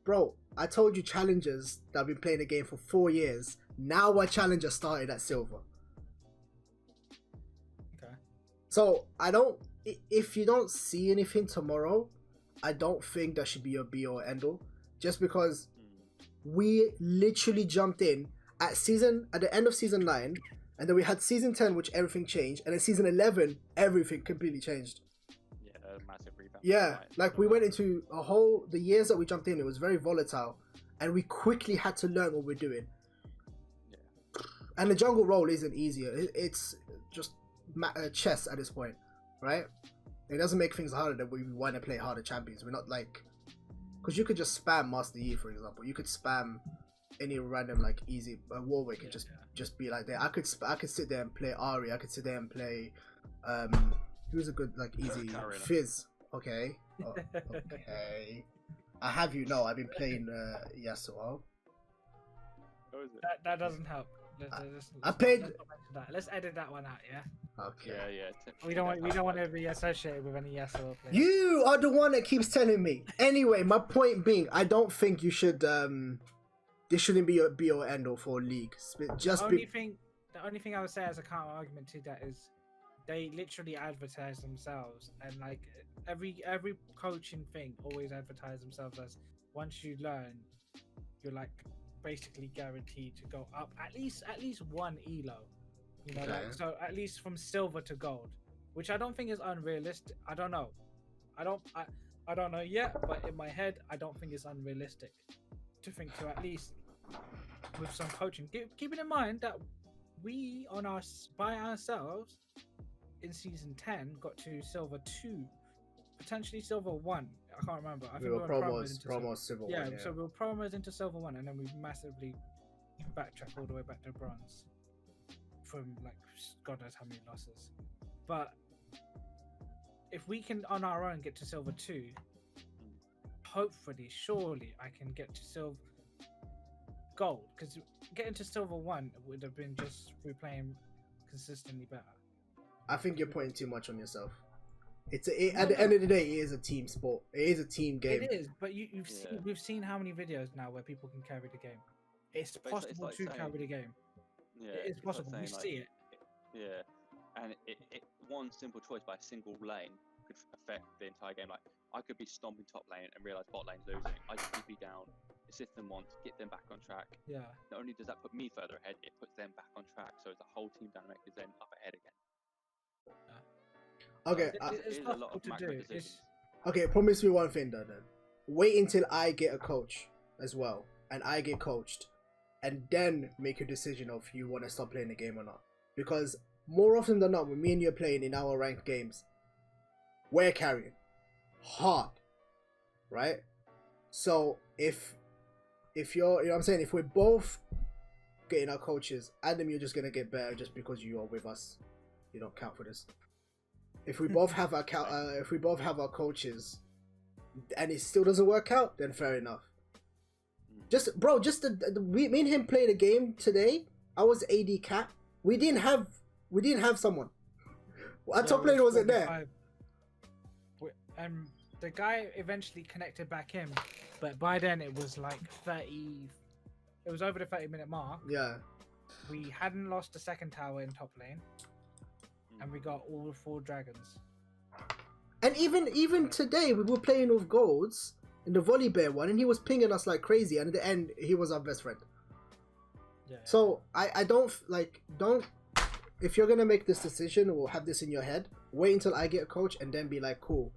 bro, I told you challengers that have been playing the game for 4 years. Now our challenger started at silver. Okay. So if you don't see anything tomorrow, I don't think that should be your be or end all. Just because we literally jumped in at the end of season 9, and then we had season 10, which everything changed, and then season 11, everything completely changed. a massive revamp. Yeah, Right. like we went into the years that we jumped in, it was very volatile, and we quickly had to learn what we're doing. Yeah. And the jungle role isn't easier. It's just chess at this point, right? It doesn't make things harder that we want to play harder champions. We're not like, because you could just spam Master Yi, for example. You could spam any random like easy Warwick and just be like there. I could sit there and play Ari. I could sit there and play who's a good like easy Fizz. Okay. Oh, okay. I have you know I've been playing Yasuo. What is it? That doesn't help. I played. Let's not mention that. Let's edit that one out. Yeah. Okay. Yeah. We don't want to be associated with any Yasuo players. You are the one that keeps telling me. Anyway, my point being, I don't think you should. This shouldn't be your be or end all for a league. Just The only thing I would say as a counter argument to that is, they literally advertise themselves, and like every coaching thing always advertise themselves as, once you learn, you're like basically guaranteed to go up at least one elo. You know, like, so at least from silver to gold, which I don't think is unrealistic. I don't know. I don't know yet, but in my head, I don't think it's unrealistic to think to at least with some coaching. Keeping in mind that we by ourselves in season 10 got to silver 2, potentially silver 1. I can't remember. I think we were promos silver 1. Yeah, so we were promos into silver 1, and then we massively backtracked all the way back to bronze from like God knows how many losses. But if we can on our own get to silver 2, hopefully, surely I can get to gold, because getting to silver 1 would have been just through playing consistently better. I think you're putting too much on yourself. At the end of the day, it is a team sport. It is a team game. It is, but we've seen how many videos now where people can carry the game. It's possible to carry the game. Yeah, it is possible. Like we see it. Yeah, and it one simple choice by a single lane could affect the entire game. Like, I could be stomping top lane and realize bot lane's losing. I just TP down, assist them once, get them back on track. Yeah. Not only does that put me further ahead, it puts them back on track. So the whole team dynamic is then up ahead again. Okay. It's a lot of to macro do. decisions. Okay, promise me one thing though. Then wait until I get a coach as well, and I get coached, and then make a decision of you want to stop playing the game or not. Because more often than not, when me and you are playing in our ranked games, we're carrying hard, right? So if you're, you know what I'm saying, if we're both getting our coaches, Adam, you're just gonna get better just because you are with us. You don't count for this. If we both have our coaches, and it still doesn't work out, then fair enough. Me and him played a game today. I was AD cap. We didn't have someone. Our top lane wasn't there. And the guy eventually connected back in, but by then it was like 30. It was over the 30-minute mark. Yeah. We hadn't lost the second tower in top lane, and we got all 4 dragons. And even today, we were playing with golds in the volley bear one, and he was pinging us like crazy. And at the end, he was our best friend. Yeah. So I don't. If you're gonna make this decision or have this in your head, wait until I get a coach and then be like, cool.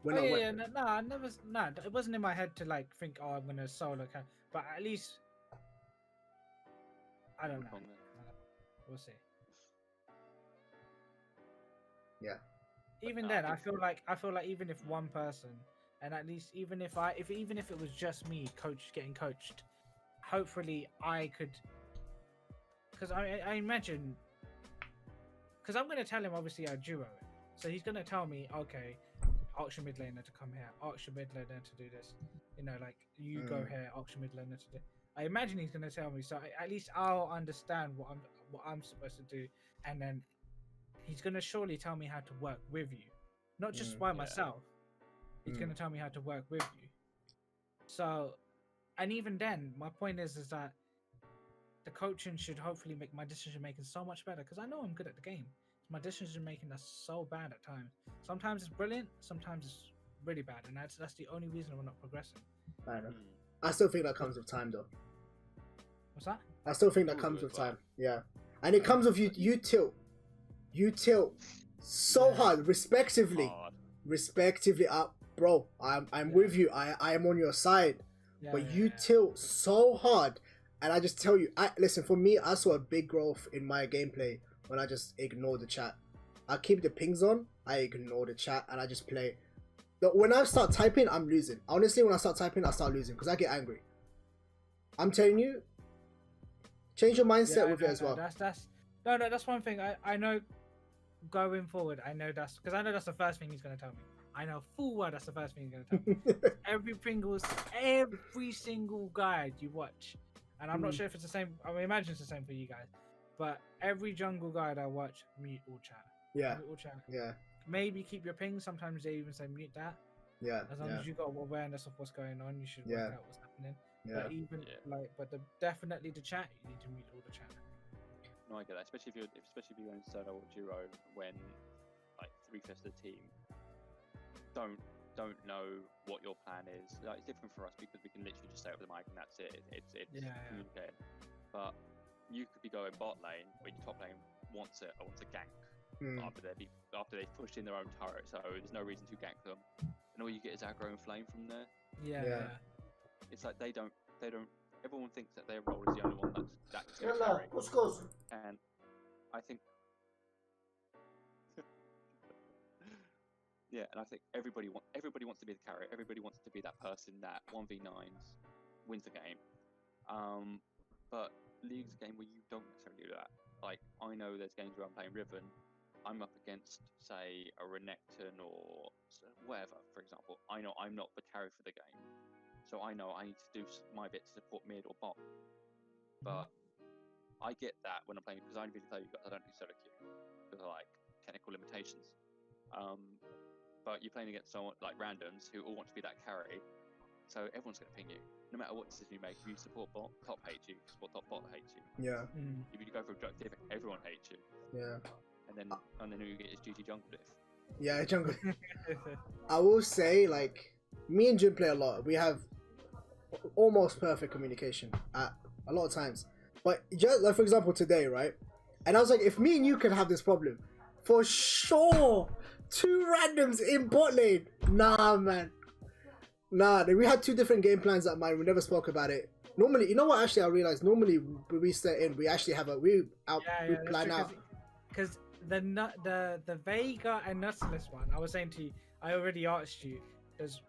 No, I never. No, it wasn't in my head to like think, oh, I'm gonna solo. But at least, I don't know. We'll see. Yeah. Even then, I feel like even if one person, and at least even if it was just me getting coached, hopefully I could, because I imagine, because I'm gonna tell him obviously I duo it, so he's gonna tell me, okay, ask your mid laner to come here, ask your mid laner to do this, you know, like you go here, ask your mid laner to do. I imagine he's gonna tell me, so at least I'll understand what I'm supposed to do, and then he's gonna surely tell me how to work with you, not just by myself. He's gonna tell me how to work with you. So, and even then, my point is that the coaching should hopefully make my decision making so much better, because I know I'm good at the game. My decision making is so bad at times. Sometimes it's brilliant, sometimes it's really bad, and that's the only reason we're not progressing. I know. I still think that comes with time, though. What's that? I still think that comes with time. Yeah, and it comes with you tilt so hard, respectively. Hard. respectively, bro, I'm with you. I am on your side. Yeah, But yeah, you yeah. tilt so hard, and I just tell you, listen. For me, I saw a big growth in my gameplay when I just ignore the chat. I keep the pings on, I ignore the chat, and I just play. But when I start typing, I'm losing. Honestly, when I start typing, I start losing because I get angry. I'm telling you, change your mindset with it as well. That's one thing I know. Going forward, I know that's because I know that's the first thing he's gonna tell me. I know full well that's the first thing he's gonna tell me. every single guide you watch, and I'm not sure if it's the same. I mean, imagine it's the same for you guys, but every jungle guide I watch, mute all chat. Yeah. Mute all chat. Yeah. Maybe keep your ping. Sometimes they even say mute that. Yeah. As long as you got awareness of what's going on, you should work out what's happening. Yeah. But even definitely the chat, you need to mute all the chat. No, I get that. Especially if you're going solo or duo, when like 3/5 of the team don't know what your plan is. Like, it's different for us because we can literally just stay over the mic and that's it. It's communicated. But you could be going bot lane when your top lane wants a gank after they've pushed in their own turret, so there's no reason to gank them. And all you get is aggro and flame from there. Yeah. It's like they don't. Everyone thinks that their role is the only one that's going to carry. And I think, and I think everybody wants to be the carry. Everybody wants to be that person that 1v9s wins the game. But League's a game where you don't necessarily do that. Like, I know there's games where I'm playing Riven, I'm up against, say, a Renekton or whatever, for example. I know I'm not the carry for the game. So I know I need to do my bit to support mid or bot. But I get that when I'm playing, because I really tell you guys I don't do solo queue because of like technical limitations. But you're playing against someone like randoms who all want to be that carry, so everyone's going to ping you. No matter what decision you make, if you support bot, top hates you. If you support top, bot hates you. Yeah. If you go for objective, everyone hates you. Yeah. And then who you get is GG jungle diff. Yeah, jungle. I will say, like, me and Jim play a lot. We have almost perfect communication at a lot of times. But just like, for example, today, right? And I was like, if me and you can have this problem, for sure, 2 randoms in bot lane. Nah, man. Nah, we had 2 different game plans at mine. We never spoke about it. Normally, you know what? Actually, I realized normally when we set in, we actually have we plan out. Because the Vega and Nautilus one, I was saying to you, I already asked you.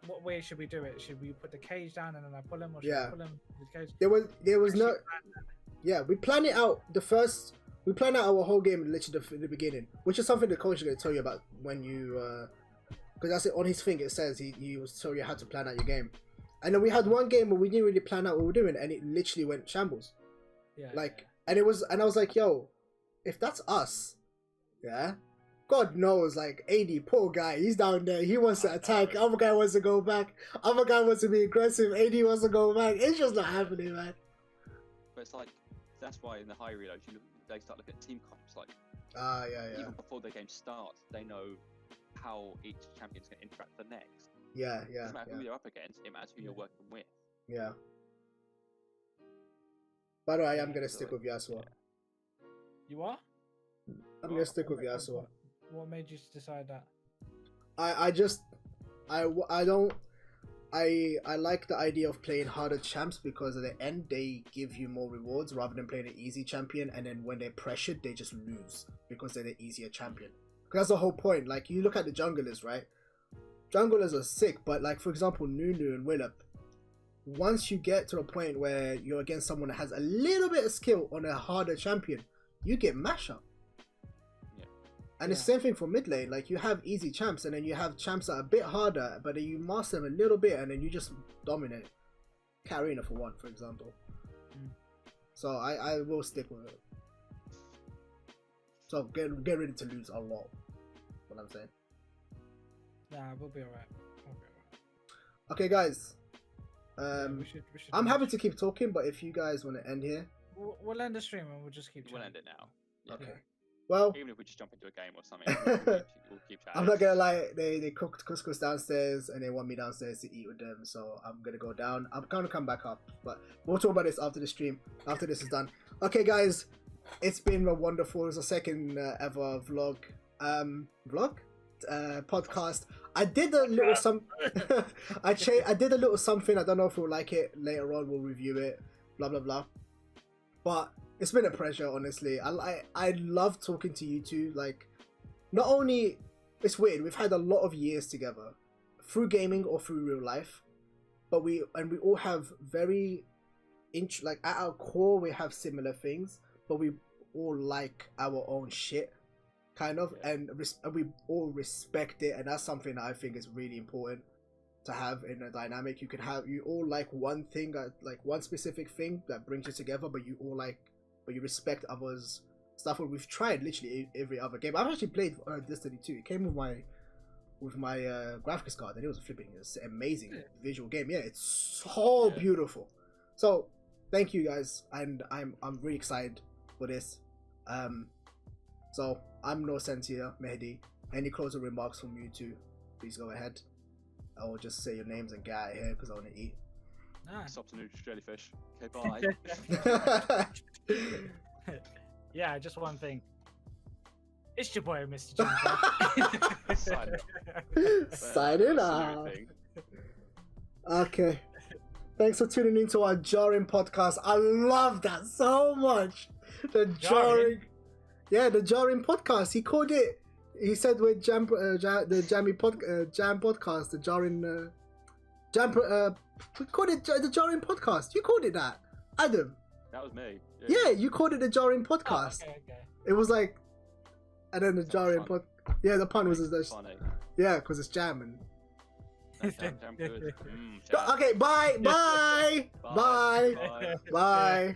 What way should we do it? Should we put the cage down and then I pull him, or should I pull him with the cage? There was no. Yeah, we plan it out. We plan out our whole game literally in the beginning, which is something the coach is going to tell you about when you, because that's it on his thing. It says he was telling you how to plan out your game, and then we had one game where we didn't really plan out what we were doing, and it literally went shambles. And I was like, yo, if that's us, God knows, like, AD, poor guy, he's down there, he wants to attack, other guy wants to go back, other guy wants to be aggressive, AD wants to go back, it's just not happening, man. But it's like, that's why in the high reloads, they start looking at team comps, like, even before the game starts, they know how each champion's going to interact with the next. It doesn't matter who they're up against, it matters who you're working with. Yeah. By the way, I am going to stick with Yasuo. You are? I'm going to stick with Yasuo. What made you decide that? I like the idea of playing harder champs because at the end they give you more rewards rather than playing an easy champion, and then when they're pressured they just lose because they're the easier champion. Because that's the whole point. Like, you look at the junglers, right? Junglers are sick, but like, for example, Nunu and Willop, once you get to the point where you're against someone that has a little bit of skill on a harder champion, you get mash up. And it's the same thing for mid lane. Like, you have easy champs, and then you have champs that are a bit harder, but then you master them a little bit, and then you just dominate. Karina for one, for example. So I will stick with it. So get ready to lose a lot. What I'm saying. Nah, we'll be alright. Okay, guys. We should I'm happy to keep talking, but if you guys want to end here, we'll end the stream and we'll just keep chatting. We'll end it now. Yeah. Okay. Well, even if we just jump into a game or something, we'll keep chatting. I'm not gonna lie, they cooked couscous downstairs and they want me downstairs to eat with them, so I'm gonna go down. I'm gonna come back up, but we'll talk about this after the stream, after this is done. Okay, guys, it's been a wonderful, it's a second ever podcast. I did a little some. I did a little something. I don't know if we'll like it later on. We'll review it. Blah blah blah. But it's been a pleasure, honestly. I love talking to you two. Like, not only it's weird. We've had a lot of years together, through gaming or through real life, but we all have very, like at our core we have similar things, but we all like our own shit, kind of, and we all respect it, and that's something that I think is really important to have in a dynamic. You all like one thing, like one specific thing that brings you together, but you respect others' stuff. And we've tried literally every other game. I've actually played Destiny 2. It came with my graphics card, and it was it's an amazing visual game. Yeah, it's so beautiful. So thank you guys, and I'm really excited for this. So I'm No Sentia Mehdi. Any closing remarks from you two? Please go ahead. I will just say your names and get out of here because I want to eat. Stop to noodle jellyfish. Okay, bye. Yeah, just one thing. It's your boy, Mr. Jumper. Signing out. Okay. Thanks for tuning into our Jarring podcast. I love that so much. The Jarring. Yeah, the Jarring podcast. He called it. He said with Jam podcast, the Jarring we called it the Jarring podcast. You called it that, Adam. That was me. Yeah, you called it the Jarring podcast. Oh, okay. It was like, and then the Jarring pod. Yeah, the pun was Funny. yeah, because it's jam and. Jam good. Jam. Okay, bye. Bye. Bye. Bye. Bye.